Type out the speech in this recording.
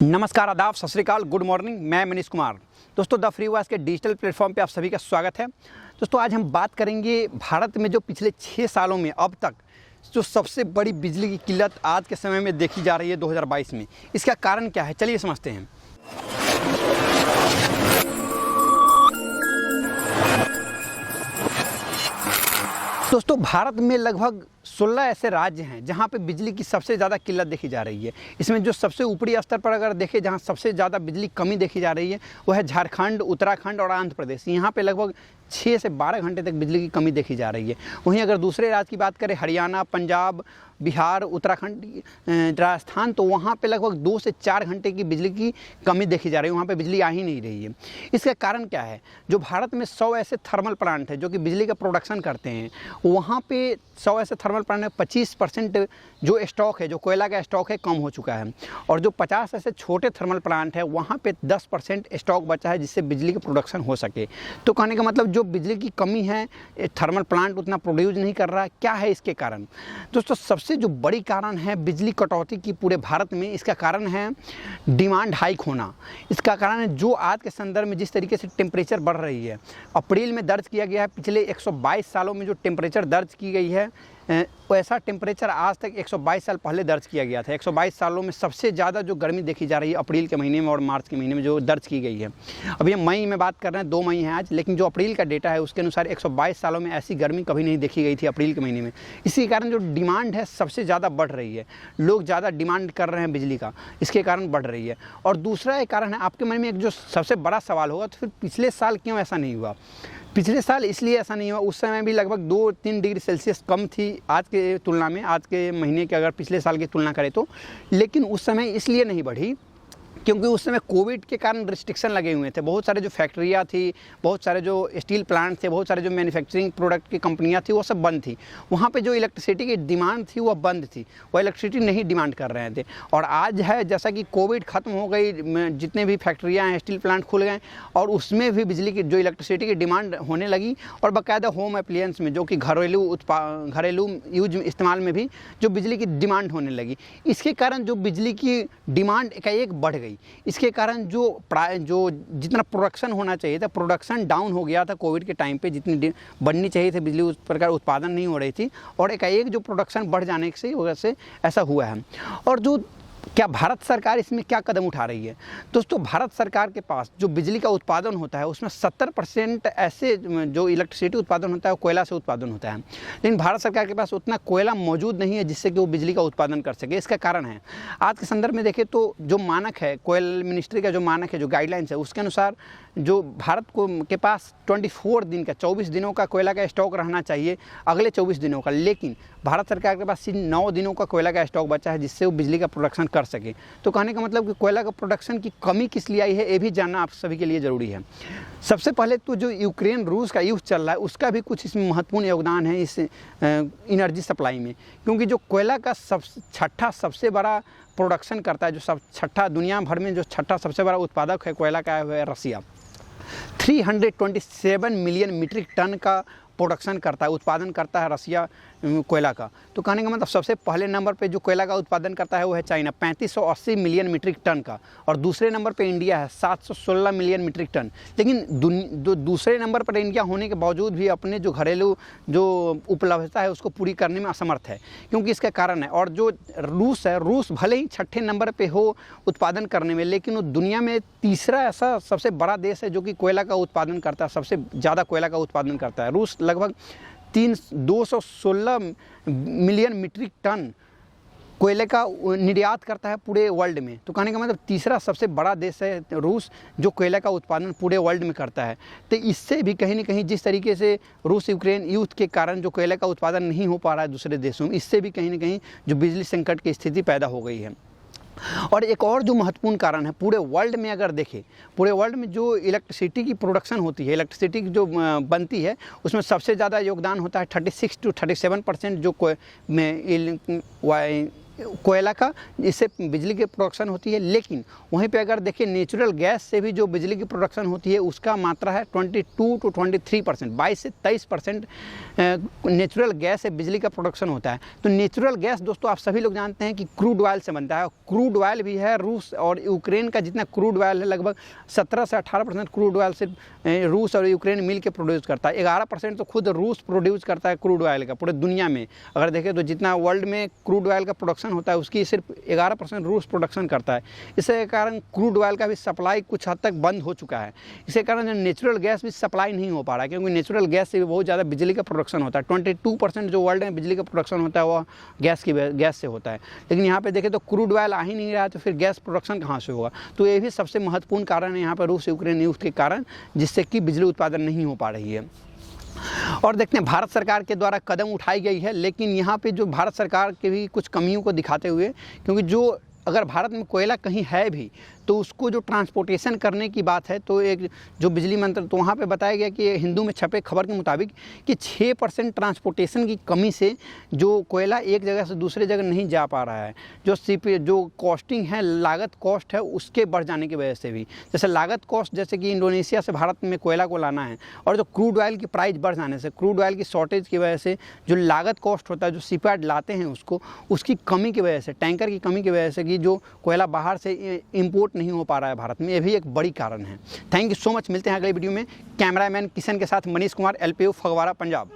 नमस्कार, आदाब, सत श्री अकाल, गुड मॉर्निंग। मैं मनीष कुमार। दोस्तों, द फ्री वॉइस के डिजिटल प्लेटफॉर्म पे आप सभी का स्वागत है। दोस्तों, आज हम बात करेंगे भारत में जो पिछले 6 सालों में अब तक जो सबसे बड़ी बिजली की किल्लत आज के समय में देखी जा रही है 2022 में, इसका कारण क्या है, चलिए समझते हैं। दोस्तों, भारत में लगभग 16 ऐसे राज्य हैं जहां पे बिजली की सबसे ज़्यादा किल्लत देखी जा रही है। इसमें जो सबसे ऊपरी स्तर पर अगर देखें, जहां सबसे ज़्यादा बिजली कमी देखी जा रही है, वो है झारखंड, उत्तराखंड और आंध्र प्रदेश। यहाँ पे लगभग 6 से 12 घंटे तक बिजली की कमी देखी जा रही है। वहीं अगर दूसरे राज्य की बात करें, हरियाणा, पंजाब, बिहार, उत्तराखंड, राजस्थान, तो वहाँ पे लगभग 2 से 4 घंटे की बिजली की कमी देखी जा रही है। वहाँ पे बिजली आ ही नहीं रही है। इसका कारण क्या है? जो भारत में 100 ऐसे थर्मल प्लांट हैं जो कि बिजली का प्रोडक्शन करते हैं, वहाँ पे 100 ऐसे थर्मल प्लांट में 25% जो स्टॉक है, जो कोयला का स्टॉक है, कम हो चुका है। और जो 50 ऐसे छोटे थर्मल प्लांट है, वहाँ पे 10% स्टॉक बचा है जिससे बिजली का प्रोडक्शन हो सके। तो कहने का मतलब जो बिजली की कमी है, थर्मल प्लांट उतना प्रोड्यूस नहीं कर रहा। क्या है इसके कारण? दोस्तों, सबसे जो बड़ी कारण है बिजली कटौती की पूरे भारत में, इसका कारण है डिमांड हाइक होना। इसका कारण है जो आज के संदर्भ में जिस तरीके से टेम्परेचर बढ़ रही है। अप्रैल में दर्ज किया गया है, पिछले 122 सालों में जो टेम्परेचर दर्ज की गई है, ऐसा टेम्परेचर आज तक 122 साल पहले दर्ज किया गया था। 122 सालों में सबसे ज़्यादा जो गर्मी देखी जा रही है अप्रैल के महीने में और मार्च के महीने में जो दर्ज की गई है। अभी हम मई में बात कर रहे हैं, 2 मई है आज, लेकिन जो अप्रैल का डेटा है उसके अनुसार 122 सालों में ऐसी गर्मी कभी नहीं देखी गई थी अप्रैल के महीने में। इसी कारण जो डिमांड है सबसे ज़्यादा बढ़ रही है। लोग ज़्यादा डिमांड कर रहे हैं बिजली का, इसके कारण बढ़ रही है। और दूसरा एक कारण है, आपके मन में एक जो सबसे बड़ा सवाल होगा, तो फिर पिछले साल क्यों ऐसा नहीं हुआ? पिछले साल इसलिए ऐसा नहीं हुआ, उस समय भी लगभग 2-3 डिग्री सेल्सियस कम थी आज के तुलना में, आज के महीने के अगर पिछले साल की तुलना करें तो। लेकिन उस समय इसलिए नहीं बढ़ी क्योंकि उस समय कोविड के कारण रिस्ट्रिक्शन लगे हुए थे। बहुत सारे जो फैक्ट्रियाँ थी, बहुत सारे जो स्टील प्लांट थे, बहुत सारे जो मैन्युफैक्चरिंग प्रोडक्ट की कंपनियाँ थी, वो सब बंद थी। वहाँ पे जो इलेक्ट्रिसिटी की डिमांड थी वो बंद थी, वो इलेक्ट्रिसिटी नहीं डिमांड कर रहे थे। और आज है जैसा कि कोविड ख़त्म हो गई, जितने भी फैक्ट्रियाँ हैं, स्टील प्लांट खुल गए, और उसमें भी बिजली की जो इलेक्ट्रिसिटी की डिमांड होने लगी। और बाकायदा होम अप्लायंस में, जो कि घरेलू यूज इस्तेमाल में भी जो बिजली की डिमांड होने लगी, इसके कारण जो बिजली की डिमांड एकाएक बढ़ गई। इसके कारण जो जितना प्रोडक्शन होना चाहिए था, प्रोडक्शन डाउन हो गया था कोविड के टाइम पे। जितनी बढ़नी चाहिए थी बिजली, उस प्रकार उत्पादन नहीं हो रही थी, और एकाएक जो प्रोडक्शन बढ़ जाने की वजह से ऐसा हुआ है। और जो क्या भारत सरकार इसमें क्या कदम उठा रही है? दोस्तों, भारत सरकार के पास जो बिजली का उत्पादन होता है उसमें 70% ऐसे जो इलेक्ट्रिसिटी उत्पादन होता है वो कोयला से उत्पादन होता है। लेकिन भारत सरकार के पास उतना कोयला मौजूद नहीं है जिससे कि वो बिजली का उत्पादन कर सके। इसका कारण है, आज के संदर्भ में देखें तो जो मानक है, कोयल मिनिस्ट्री का जो मानक है, जो गाइडलाइंस है, उसके अनुसार जो भारत के पास 24 दिन का, 24 दिनों का कोयला का स्टॉक रहना चाहिए, अगले 24 दिनों का। लेकिन भारत सरकार के पास सिर्फ 9 दिनों का कोयला का स्टॉक बचा है जिससे वो बिजली का प्रोडक्शन कर सके। तो कहने का मतलब कि कोयला का प्रोडक्शन की कमी किस लिए आई है, ये भी जानना आप सभी के लिए ज़रूरी है। सबसे पहले तो जो यूक्रेन रूस का युद्ध चल रहा है, उसका भी कुछ इसमें महत्वपूर्ण योगदान है इस एनर्जी सप्लाई में। क्योंकि जो कोयला का छठा सबसे बड़ा प्रोडक्शन करता है, जो छठा दुनिया भर में जो छठा सबसे बड़ा उत्पादक है कोयला का, है रसिया। 327 मिलियन मीट्रिक टन का प्रोडक्शन करता है, उत्पादन करता है रसिया कोयला का। तो कहने का मतलब सबसे पहले नंबर पे जो कोयला का उत्पादन करता है वो है चाइना, 3580 मिलियन मीट्रिक टन का। और दूसरे नंबर पे इंडिया है, 716 मिलियन मीट्रिक टन। लेकिन दूसरे नंबर पर इंडिया होने के बावजूद भी अपने जो घरेलू जो उपलब्धता है उसको पूरी करने में असमर्थ है, क्योंकि इसका कारण है। और जो रूस है, रूस भले ही 6ठे नंबर पर हो उत्पादन करने में, लेकिन वो दुनिया में तीसरा ऐसा सबसे बड़ा देश है जो कि कोयला का उत्पादन करता है, सबसे ज़्यादा कोयला का उत्पादन करता है। रूस लगभग 216 मिलियन मीट्रिक टन कोयले का निर्यात करता है पूरे वर्ल्ड में। तो कहने का मतलब तीसरा सबसे बड़ा देश है रूस, जो कोयले का उत्पादन पूरे वर्ल्ड में करता है। तो इससे भी कहीं ना कहीं, जिस तरीके से रूस यूक्रेन युद्ध के कारण जो कोयले का उत्पादन नहीं हो पा रहा है दूसरे देशों में, इससे भी कहीं ना कहीं जो बिजली संकट की स्थिति पैदा हो गई है। और एक और जो महत्वपूर्ण कारण है, पूरे वर्ल्ड में अगर देखें, पूरे वर्ल्ड में जो इलेक्ट्रिसिटी की प्रोडक्शन होती है, इलेक्ट्रिसिटी की जो बनती है, उसमें सबसे ज़्यादा योगदान होता है 36 से 37% जो कोयला का, इससे बिजली की प्रोडक्शन होती है। लेकिन वहीं पे अगर देखिए नेचुरल गैस से भी जो बिजली की प्रोडक्शन होती है उसका मात्रा है 22 to 23%, 22 से 23% नेचुरल गैस से बिजली का प्रोडक्शन होता है। तो नेचुरल गैस दोस्तों आप सभी लोग जानते हैं कि क्रूड ऑयल से बनता है। क्रूड ऑयल भी है रूस और यूक्रेन का जितना क्रूड ऑयल है लगभग 17 से 18% क्रूड ऑयल से रूस और यूक्रेन मिल के प्रोड्यूस करता है। 11% तो खुद रूस प्रोड्यूस करता है क्रूड ऑयल का पूरे दुनिया में। अगर देखें तो जितना वर्ल्ड में क्रूड ऑयल का प्रोडक्शन होता है उसकी सिर्फ 11% रूस प्रोडक्शन करता है। इसके कारण क्रूड ऑयल का भी सप्लाई कुछ हद तक बंद हो चुका है। इसके कारण नेचुरल गैस भी सप्लाई नहीं हो पा रहा है, क्योंकि नेचुरल गैस से भी बहुत ज़्यादा बिजली का प्रोडक्शन होता है। 22% जो वर्ल्ड में बिजली का प्रोडक्शन होता है वह गैस से होता है। लेकिन यहाँ पे देखें तो क्रूड ऑयल आ ही नहीं रहा है, तो फिर गैस प्रोडक्शन कहाँ से होगा। तो ये भी सबसे महत्वपूर्ण कारण है यहाँ पर रूस यूक्रेन युद्ध के कारण, जिससे कि बिजली उत्पादन नहीं हो पा रही है। और देखते हैं भारत सरकार के द्वारा कदम उठाई गई है, लेकिन यहाँ पे जो भारत सरकार के भी कुछ कमियों को दिखाते हुए, क्योंकि जो अगर भारत में कोयला कहीं है भी तो उसको जो ट्रांसपोर्टेशन करने की बात है, तो एक जो बिजली मंत्री, तो वहाँ पे बताया गया कि हिंदू में छपे खबर के मुताबिक कि 6% ट्रांसपोर्टेशन की कमी से जो कोयला एक जगह से दूसरे जगह नहीं जा पा रहा है। जो कॉस्टिंग है, लागत कॉस्ट है, उसके बढ़ जाने की वजह से भी, जैसे लागत कॉस्ट जैसे कि इंडोनेशिया से भारत में कोयला को लाना है, और जो क्रूड ऑयल की प्राइस बढ़ जाने से, क्रूड ऑयल की शॉर्टेज की वजह से जो लागत कॉस्ट होता है, जो शिपयार्ड लाते हैं उसकी कमी की वजह से, टैंकर की कमी की वजह से कि जो कोयला बाहर से इंपोर्ट नहीं हो पा रहा है भारत में, ये भी एक बड़ी कारण है। Thank you so much. मिलते हैं अगले वीडियो में। कैमरामैन किशन के साथ मनीष कुमार, LPU फगवाड़ा, पंजाब।